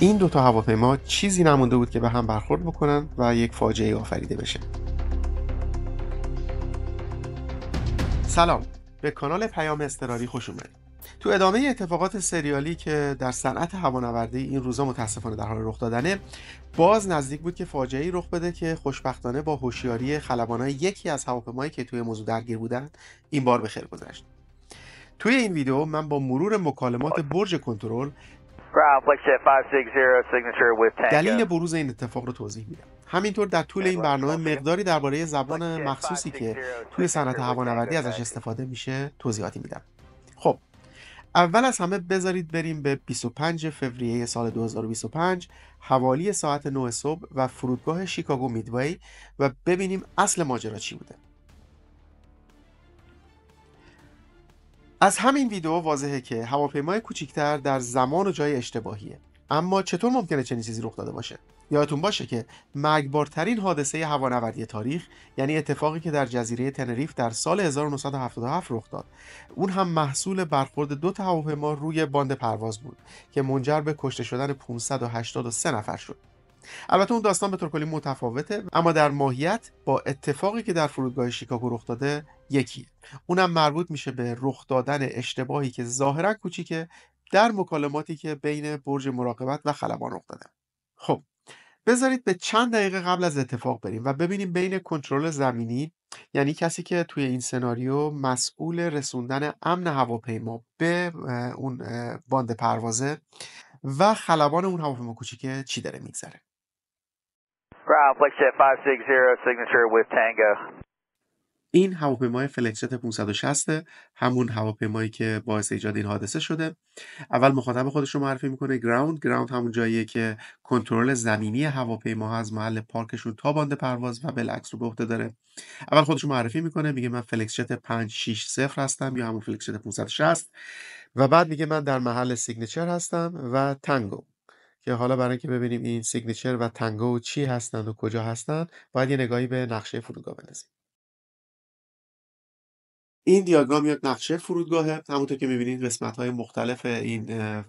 این دوتا هواپیما چیزی نمونده بود که به هم برخورد بکنن و یک فاجعه آفریده بشه. سلام، به کانال پیام اضطراری خوش اومدید. تو ادامه اتفاقات سریالی که در صنعت هوانوردی این روزا متاسفانه در حال رخ دادنه، باز نزدیک بود که فاجعه‌ای رخ بده که خوشبختانه با هوشیاری خلبانای یکی از هواپیمایی که توی موضوع درگیر بودن این بار به خیر گذشت. توی این ویدیو من با مرور مکالمات برج کنترل دلیل بروز این اتفاق رو توضیح میدم. همینطور در طول این برنامه مقداری درباره زبان مخصوصی که توی صنعت هوانوردی ازش استفاده میشه توضیحاتی میدم. خب، اول از همه بذارید بریم به 25 فوریه سال 2025 حوالی ساعت 9 صبح و فرودگاه شیکاگو میدوی و ببینیم اصل ماجرا چی بوده. از همین ویدیو واضحه که هواپیمای کوچیکتر در زمان و جای اشتباهیه. اما چطور ممکنه چنین چیزی رخ داده باشه؟ یادتون باشه که مرگبارترین حادثه هوانوردی تاریخ، یعنی اتفاقی که در جزیره تنریف در سال 1977 رخ داد، اون هم محصول برخورد دو تا هواپیما روی باند پرواز بود که منجر به کشته شدن 583 نفر شد. البته اون داستان به طور کلی متفاوته، اما در ماهیت با اتفاقی که در فرودگاه شیکاگو رخ داده یکیه. اونم مربوط میشه به رخ دادن اشتباهی که ظاهرا کوچیکه در مکالماتی که بین برج مراقبت و خلبان رخ داده. خب، بذارید به چند دقیقه قبل از اتفاق بریم و ببینیم بین کنترل زمینی، یعنی کسی که توی این سناریو مسئول رسوندن امن هواپیما به اون باند پروازه، و خلبان اون هواپیما کوچیکه چی داره میگذره. این هواپیمای فلکسجت 560 همون هواپیمایی که باعث ایجاد این حادثه شده. اول مخاطب خودش رو معرفی میکنه. گراوند همون جاییه که کنترل زمینی هواپیما از محل پارکشون تا باند پرواز و بالعکس رو به عهده داره. اول خودش رو معرفی میکنه، میگه من فلکسجت 560 هستم یا همون فلکسجت 560 و بعد میگه من در محل سیگنچر هستم و تانگو، که حالا برای اینکه ببینیم این سیگنچر و تانگو چی هستند و کجا هستند باید یه نگاهی به نقشه فرودگاه بندازیم. این دیاگرام یک نقشه فرودگاهه. همونطور که می‌بینید قسمت‌های مختلف این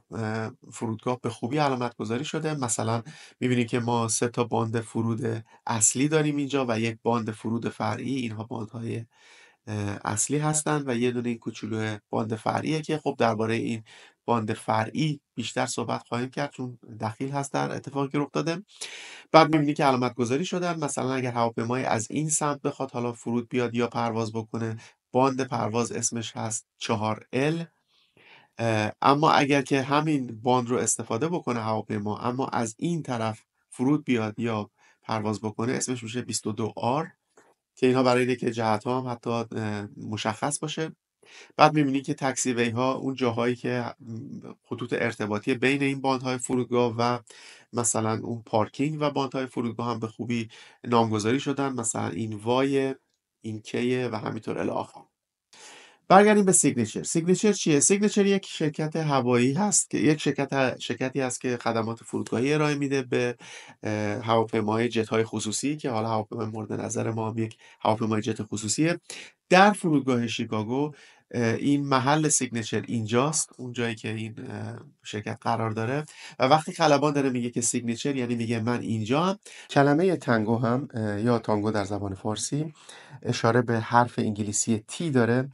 فرودگاه به خوبی علامت گذاری شده. مثلا می‌بینید که ما 3 تا باند فرود اصلی داریم اینجا و یک باند فرود فرعی. اینها باندهای اصلی هستند و یه دونه این کوچولو باند فرعیه که خب درباره این باند فرعی بیشتر صحبت خواهیم کرد چون دخیل هست در اتفاقی که رخ داده. بعد می‌بینید که علامت گذاری شدن. مثلا اگر هواپیمای از این سمت بخواد حالا فرود بیاد یا پرواز بکنه، باند پرواز اسمش هست 4L. اما اگر که همین باند رو استفاده بکنه هواپیما اما از این طرف فرود بیاد یا پرواز بکنه، اسمش میشه 22R که اینها برای اینه که جهت‌ها هم حتی مشخص باشه. بعد می‌بینید که تاکسی وی ها اون جاهایی که خطوط ارتباطی بین این باندهای فرودگاه و مثلا اون پارکینگ و باندهای فرودگاه هم به خوبی نامگذاری شدن. مثلا این وای، این کیه و همینطور الی آخر. برگردیم به سیگنچر. سیگنچر چیه؟ سیگنچر یک شرکت هوایی هست که یک شرکتی هست که خدمات فرودگاهی ارائه میده به هواپیماهای جت‌های خصوصی که حالا هواپیمای مورد نظر ما هم یک هواپیمای جت خصوصیه. در فرودگاه شیکاگو این محل سیگنچر اینجاست، اون جایی که این شرکت قرار داره و وقتی خلبان داره میگه که سیگنچر یعنی میگه من اینجام. کلمه تانگو هم یا تانگو در زبان فارسی اشاره به حرف انگلیسی تی داره.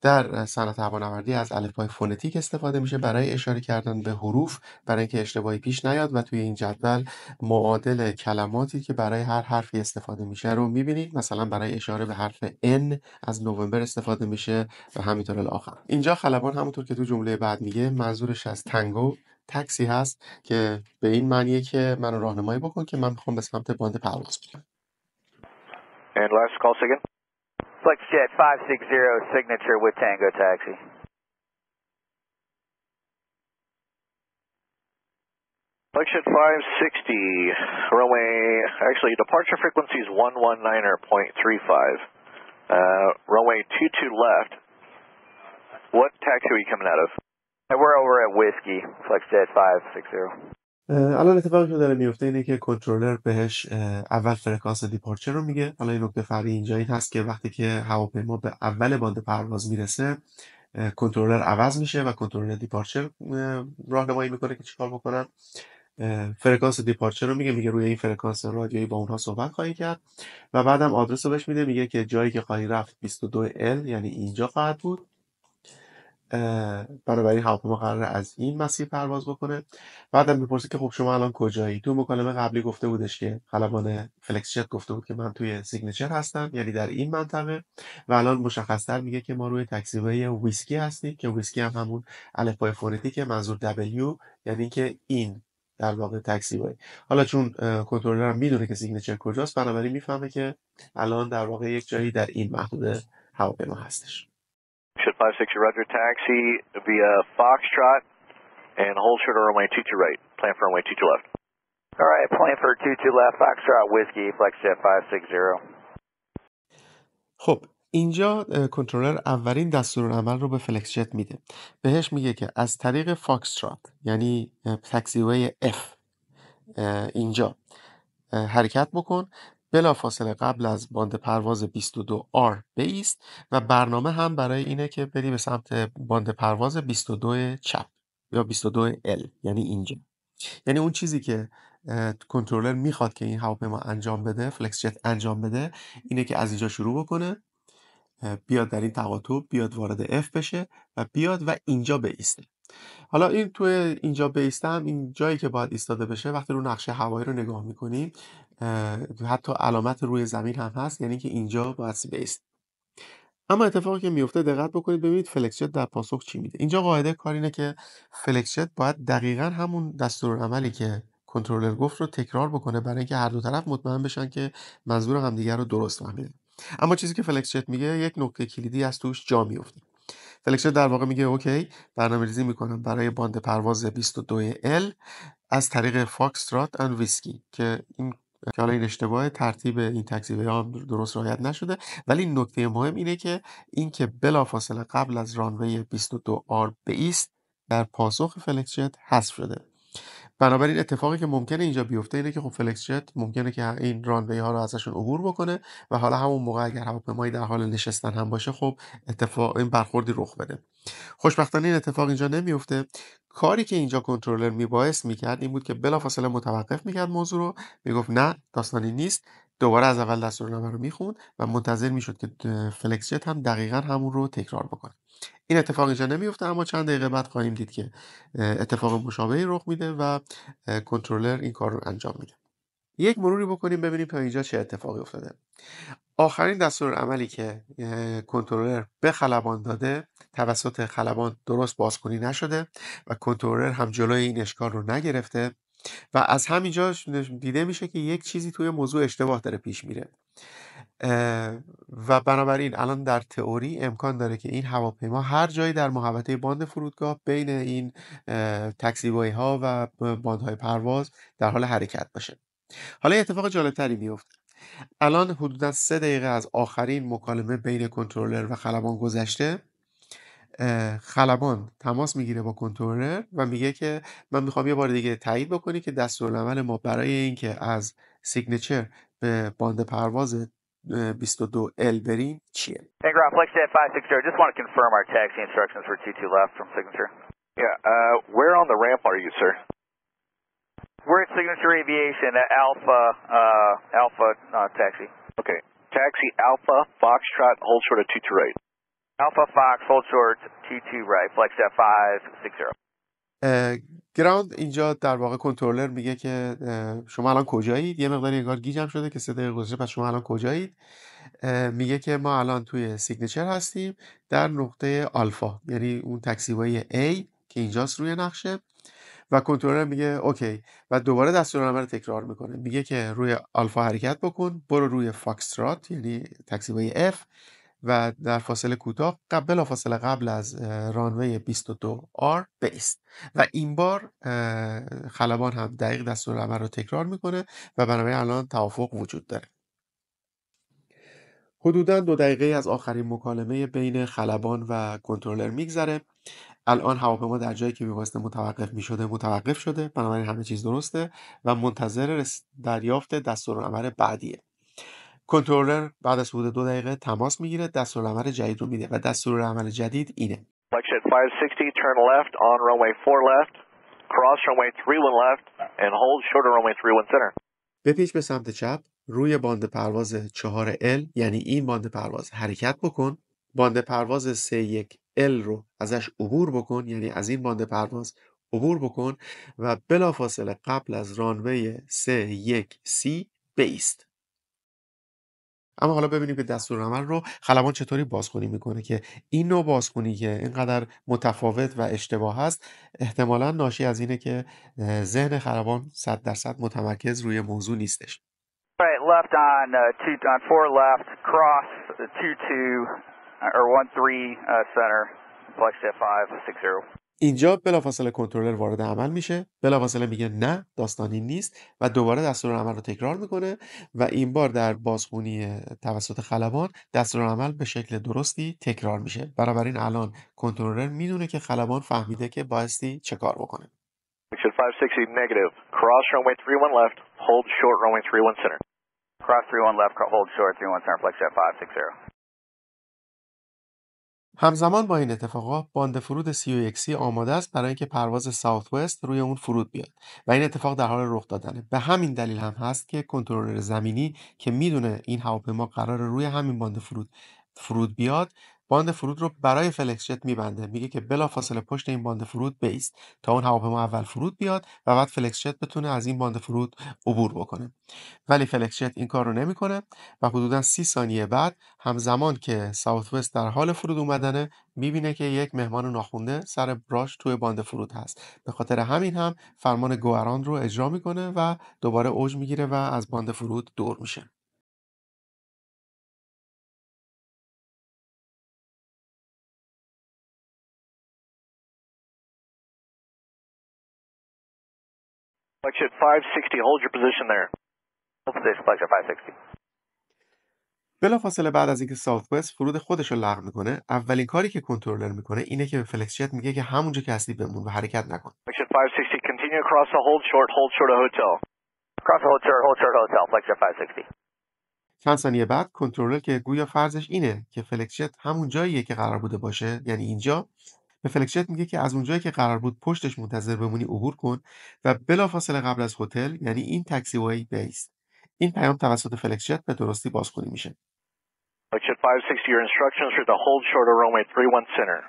در صنعت هوانوردی از الفبای فونتیک استفاده میشه برای اشاره کردن به حروف برای اینکه اشتباهی پیش نیاد و توی این جدول معادل کلماتی که برای هر حرفی استفاده میشه رو میبینید. مثلا برای اشاره به حرف N از نوامبر استفاده میشه و همینطور الاخر. اینجا خلبان همونطور که تو جمله بعد میگه منظورش از تانگو تاکسی هست که به این معنیه که منو راهنمایی بکن که من میخوام به سمت باند پرواز برم. And last call again. FlexJet 560 signature with Tango taxi. FlexJet 560 runway. Actually, departure frequency is 119.35. Runway 22 left. What taxi are you coming out of? We're over at Whiskey. FlexJet 560. الان اتفاقی که داره میفته اینه که کنترلر بهش اول فرکانس دیپارچر رو میگه. حالا این نکته فرعی اینجا این هست که وقتی که هواپیما به اول باند پرواز میرسه کنترلر عوض میشه و کنترلر دیپارچر راهنمایی میکنه که چیکار بکنن. فرکانس دیپارچر رو میگه روی این فرکانس رادیویی با اونها صحبت خواهی کرد و بعدم آدرس رو بهش میگه که جایی که خواهی رفت 22L یعنی اینجا خواهد بود. بنابراین هواپیما قراره از این مسیر پرواز بکنه. بعدم میپرسه که خب شما الان کجایی؟ تو مکالمه قبلی گفته بودش که خلبان فلکس جت گفته بود که من توی سیگنچر هستم، یعنی در این منطقه، و الان مشخص‌تر میگه که ما روی تاکسی‌وی ویسکی هستیم که ویسکی هم همون الفبای فونتیک منظور W، یعنی که این در واقع تاکسی‌وی. حالا چون کنترلر هم میدونه که سیگنچر کجاست، بنابراین میفهمه که الان در واقع یک جایی در این محدوده هواپیما هستش. 560 Roger, taxi via Foxtrot and hold short of runway 22 right. Plan for runway 22 left. All right, plan for 22 left, Foxtrot Whiskey, FlexJet 560. خب اینجا کنترلر اولین دستورالعمل رو به فلکس جت میده. بهش میگه که از طریق فاکسترات یعنی تاکسیوی F اینجا حرکت بکن، بلافاصله قبل از باند پرواز 22R بایست و برنامه هم برای اینه که بری به سمت باند پرواز 22 چپ یا 22L یعنی اینجا. یعنی اون چیزی که کنترلر میخواد که این هواپیما انجام بده، فلکس جت انجام بده، اینه که از اینجا شروع بکنه، بیاد در این تقاطع، بیاد وارد F بشه و بیاد و اینجا بایسته. حالا این توی اینجا بایسته هم این جایی که باید ایستاده بشه، وقتی رو نقشه هوایی رو نگاه میکنیم حتی علامت روی زمین هم هست، یعنی که اینجا باید بایسته. اما اتفاقی که میفته دقت بکنید ببینید فلکس جت در پاسخ چی میده. اینجا قاعده کار اینه که فلکس جت باید دقیقاً همون دستورالعملی که کنترلر گفت رو تکرار بکنه برای اینکه هر دو طرف مطمئن بشن که منظور همدیگر رو درست فهمیدن. اما چیزی که فلکس جت میگه یک نکته کلیدی از توش جا میفته. فلکس جت در واقع میگه اوکی، برنامه‌ریزی میکنم برای باند پرواز 22L از طریق فاکسترات اند ویسکی که حالا این اشتباه ترتیب این تاکسی‌وی ها هم درست رعایت نشده، ولی نکته مهم اینه که اینکه بلافاصله قبل از رانوی 22R بایست در پاسخ فلکس جت حذف شده. بنابراین اتفاقی که ممکنه اینجا بیفته اینه که خب فلکس جت ممکنه که این رانوی ها رو ازشون عبور بکنه و حالا همون موقع اگر هواپیمایی در حال نشستن هم باشه، خب این برخوردی رخ بده. خوشبختانه این اتفاق اینجا نمیفته. کاری که اینجا کنترلر میبایست میکرد این بود که بلافاصله متوقف میکرد موضوع رو، میگفت نه داستانی نیست، دوباره از اول دستورالعمل رو میخوند و منتظر میشد که فلکس جت هم دقیقاً همون رو تکرار بکنه. این اتفاق اینجا نمیفته، اما چند دقیقه بعد خواهیم دید که اتفاق مشابهی رخ میده و کنترلر این کار رو انجام میده. یک مروری بکنیم ببینیم تا اینجا چه اتفاقی افتاده. آخرین دستورالعملی که کنترلر به خلبان داده توسط خلبان درست بازکنی نشده و کنترلر هم جلوی این اشکال رو نگرفته و از همینجا دیده میشه که یک چیزی توی موضوع اشتباه داره پیش میره و بنابراین الان در تئوری امکان داره که این هواپیما هر جایی در محوطه باند فرودگاه بین این تاکسی‌وی ها و باندهای پرواز در حال حرکت باشه. حالا اتفاق جالبتری میفته. الان حدوداً 3 دقیقه از آخرین مکالمه بین کنترلر و خلبان گذشته. خلبان تماس میگیره با کنترلر و میگه که من میخوام یه بار دیگه تایید بکنی که دستورالعمل ما برای اینکه از سیگنچر به باند پرواز 22L بریم چیه؟ Hey, ground, FlexJet 560, just want to confirm our taxi instructions for 22 left from Signature. Yeah, where on the ramp are you, sir? We're at Signature Aviation at Alpha taxi. Okay, taxi Alpha, Foxtrot, hold short of 22 right. Alpha Fox, hold short, 22 right, FlexJet 560. گراوند اینجا در واقع کنترلر میگه که شما الان کجایید؟ یه مقداری انگار گیجم شده که 3 دقیقه گذشته، پس شما الان کجایید؟ میگه که ما الان توی سیگنچر هستیم در نقطه آلفا، یعنی اون تاکسی‌وی A که اینجاست روی نقشه، و کنترلر میگه اوکی و دوباره دستورالعمل رو تکرار میکنه، میگه که روی آلفا حرکت بکن، برو روی فاکسترات یعنی تاکسی‌وی F و در فاصله کوتاه بلافاصله قبل از رانوی 22R بایست و این بار خلبان هم دقیق دستورالعمل رو تکرار میکنه و بنابراین الان توافق وجود داره. حدوداً 2 دقیقه از آخرین مکالمه بین خلبان و کنترلر میگذره. الان هواپیما در جایی که می‌بایسته متوقف می‌شده متوقف شده، بنابراین همه چیز درسته و منتظر دریافت دستورالعمل بعدیه. کنترلر بعد از حدود 2 دقیقه تماس میگیره، دستورالعمل جدید رو میده و دستورالعمل جدید اینه. FlexJet 560, turn left on runway 4 left. cross runway 31 left and hold short of runway 31 center. بپیچ به سمت چپ، روی باند پرواز 4L یعنی این باند پرواز حرکت بکن، باند پرواز 31L رو ازش عبور بکن یعنی از این باند پرواز عبور بکن و بلافاصله قبل از رانوی 31C بایست. اما حالا ببینیم که دستورالعمل رو خلبان چطوری بازخوانی میکنه که این نوع بازخوانی که اینقدر متفاوت و اشتباه هست احتمالا ناشی از اینه که ذهن خلبان 100% متمرکز روی موضوع نیستش. Right, left on 4 left, cross 22 or 13 center, flex jet 560. اینجا بلافاصله کنترلر وارد عمل میشه، بلافاصله میگه نه داستانی نیست و دوباره دستورالعمل رو تکرار میکنه و این بار در بازخوانی توسط خلبان دستورالعمل به شکل درستی تکرار میشه. بنابراین الان کنترلر میدونه که خلبان فهمیده که بایستی چه کار بکنه. Exit 560 negative. Cross runway 31 left. Hold short runway 31 center. Cross 31 left, hold short 31 center, flex jet 560. همزمان با این اتفاقات باند فرود 31C آماده است برای اینکه پرواز ساوت وست روی اون فرود بیاد و این اتفاق در حال رخ دادنه. به همین دلیل هم هست که کنترلر زمینی که میدونه این هواپیما قرار روی همین باند فرود بیاد، باند فرود رو برای فلکس جت میبنده، میگه که بلافاصله پشت این باند فرود بایست تا اون هواپیما اول فرود بیاد و بعد فلکس جت بتونه از این باند فرود عبور بکنه. ولی فلکس جت این کار رو نمیکنه و حدوداً 30 ثانیه بعد همزمان که ساوت وست در حال فرود اومدنه میبینه که یک مهمان ناخونده سر براش توی باند فرود هست. به خاطر همین هم فرمان گو اراوند رو اجرا میکنه و دوباره اوج میگیره و از باند فرود دور میشه. Flex jet 560, hold your position there. Hold position, flex jet 560. بلافاصله بعد از اینکه ساوت وست فرود خودش رو لغو میکنه، اولین کاری که کنترلر میکنه اینه که به فلکس جت میگه که همونجا که هستی بمون و حرکت نکن. Flex jet 560, continue across the hold short of hotel. Cross hold short hotel, flex jet 560. چند ثانیه بعد کنترلر که گویا فرضش اینه که فلکس جت همون جاییه که قرار بوده باشه، یعنی اینجا، به فلکس جت میگه که از اونجایی که قرار بود پشتش منتظر بمونی عبور کن و بلافاصله قبل از هتل یعنی این تاکسی‌وی بایست. این پیام توسط فلکس جت به درستی بازخوانی میشه. Flex jet 560, your instructions are to hold short of runway 31 center.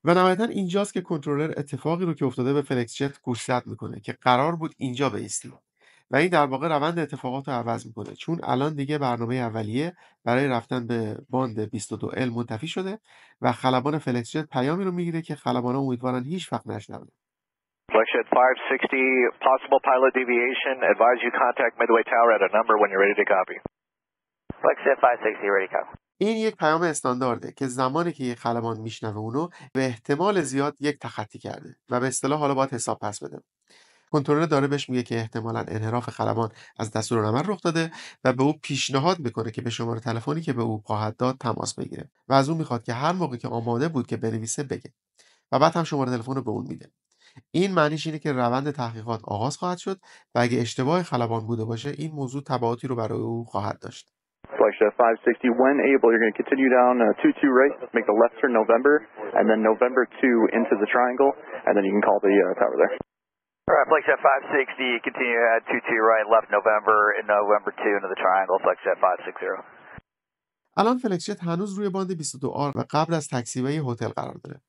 و نهایتا اینجاست که کنترلر اتفاقی رو که افتاده به فلکس جت گوشزد میکنه که قرار بود اینجا بایستی و این در واقع روند اتفاقات رو عوض میکنه، چون الان دیگه برنامه اولیه برای رفتن به باند 22L منتفی شده و خلبان فلکس جت پیامی رو میگیره که خلبانا امیدوارن هیچ وقت نشنون. Flex jet 560, possible pilot deviation. Advise you contact Midway Tower at a number when you're ready to copy. Flex jet 560, ready copy. این یک پیام استاندارده که زمانی که یک خلبان میشنوه اونو به احتمال زیاد یک تخطی کرده و به اصطلاح حالا باید حساب پس بده. کنترلر داره بهش میگه که احتمالاً انحراف خلبان از دستورالعمل رخ داده و به او پیشنهاد میکنه که به شماره تلفنی که به او خواهد داد تماس بگیره و از اون میخواد که هر موقع که آماده بود که بنویسه بگه و بعد هم شماره تلفن رو به اون میده. این معنیش اینه که روند تحقیقات آغاز خواهد شد و اگه اشتباه خلبان بوده باشه این موضوع تبعاتی رو برای او خواهد داشت. Flex jet 560, when able, you're going to continue down 22 right, make the left turn November, and then November 2 into the triangle, and then you can call the tower there. All right, flex jet 560, continue at 22 right, left November, and November 2 into the triangle, flex jet 560. الان فلکس جت هنوز روی باند 22R و قبل از تاکسی‌وی هتل قرار داره.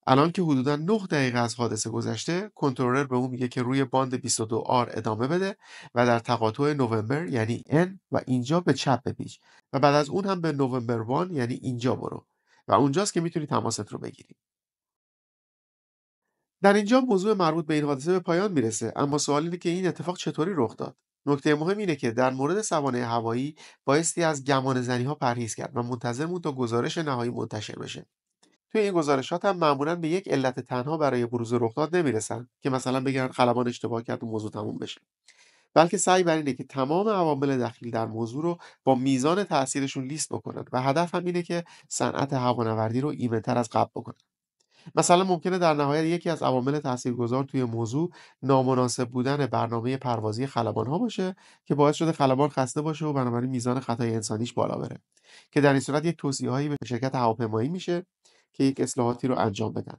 الان که حدوداً 9 دقیقه از حادثه گذشته، کنترلر به اون میگه که روی باند 22R ادامه بده و در تقاطع نوامبر یعنی N و اینجا به چپ بپیچ و بعد از اون هم به نوامبر 1 یعنی اینجا برو و اونجاست که میتونی تماست رو بگیری. در اینجا موضوع مربوط به این حادثه به پایان میرسه، اما سوال اینه که این اتفاق چطوری رخ داد. نکته مهم اینه که در مورد سوانح هوایی بایستی از گمان زنی ها پرهیز کرد و منتظر موند تا گزارش نهایی منتشر بشه. توی این گزارشات هم معمولاً به یک علت تنها برای بروز رخداد نمیرسن که مثلا بگن خلبان اشتباه کرد و موضوع تموم بشه، بلکه سعی بر اینه که تمام عوامل دخیل در موضوع رو با میزان تاثیرشون لیست بکنن و هدف هم اینه که صنعت هوانوردی رو ایمن‌تر از قبل بکنن. مثلا ممکنه در نهایت یکی از عوامل تاثیرگذار توی موضوع نامناسب بودن برنامه پروازی خلبان‌ها باشه که باعث شده خلبان خسته باشه و بنابراین میزان خطای انسانیش بالا بره، که در این صورت یک توصیه‌هایی به شرکت هواپیمایی میشه که یک اصلاحاتی رو انجام بدن.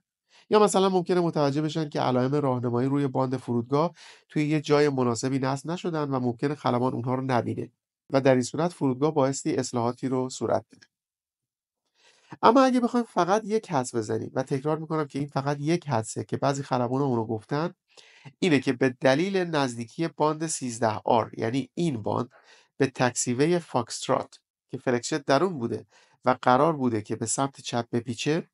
یا مثلا ممکنه متوجه بشن که علائم راهنمایی روی باند فرودگاه توی یه جای مناسبی نصب نشدن و ممکنه خلبان اونها رو نبینه و در این صورت فرودگاه بایستی اصلاحاتی رو صورت بده. اما اگه بخوایم فقط یک حدس بزنیم و تکرار میکنم که این فقط یک حدسه که بعضی خلبانا اون رو گفتن، اینه که به دلیل نزدیکی باند 13R یعنی این باند به تکسیوه فاکسترات که فلکشت در اون بوده و قرار بوده که به سمت چپ بپیچه،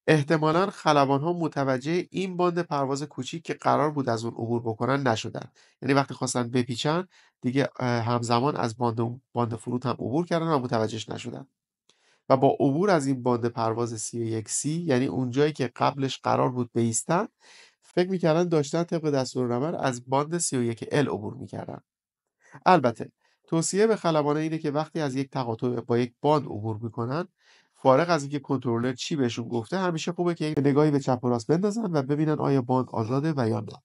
احتمالاً خلبان‌ها متوجه این باند پرواز کوچیک که قرار بود از اون عبور بکنن نشدن. یعنی وقتی خواستن بپیچن دیگه همزمان از باند فرود هم عبور کردن و متوجهش نشدن. و با عبور از این باند پرواز 31C یعنی اون جایی که قبلش قرار بود بایستن، فکر می‌کردن داشتن طبق دستورالعمل از باند 31L عبور می‌کردن. البته توصیه به خلبانان اینه که وقتی از یک تقاطع با یک باند عبور میکنن، فارغ از اینکه کنترلر چی بهشون گفته، همیشه خوبه که یک نگاهی به چپ و راست بندازن و ببینن آیا باند آزاده و یا نه.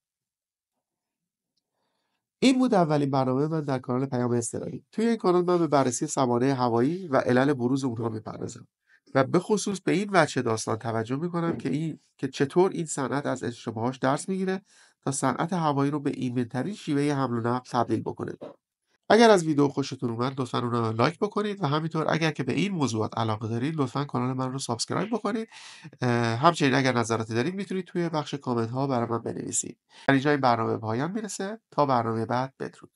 این بود اولین برنامه من در کانال پیام اضطراری. توی این کانال من به بررسی سوانح هوایی و علل بروز اونها میپردازم و به خصوص به این وجه داستان توجه میکنم که چطور این صنعت از اشتباهاش درس میگیره تا صنعت هوایی رو به ایمن‌ترین شیوه حمل و نقل تبدیل بکنه. اگر از ویدیو خوشتون اومد لطفا اون رو لایک بکنید و همینطور اگر که به این موضوعات علاقه دارید لطفا کانال من رو سابسکرایب بکنید. همچنین اگر نظراتی دارید میتونید توی بخش کامنت ها برای من بنویسید. در اینجا این برنامه به پایان میرسه. تا برنامه بعد، بدرود.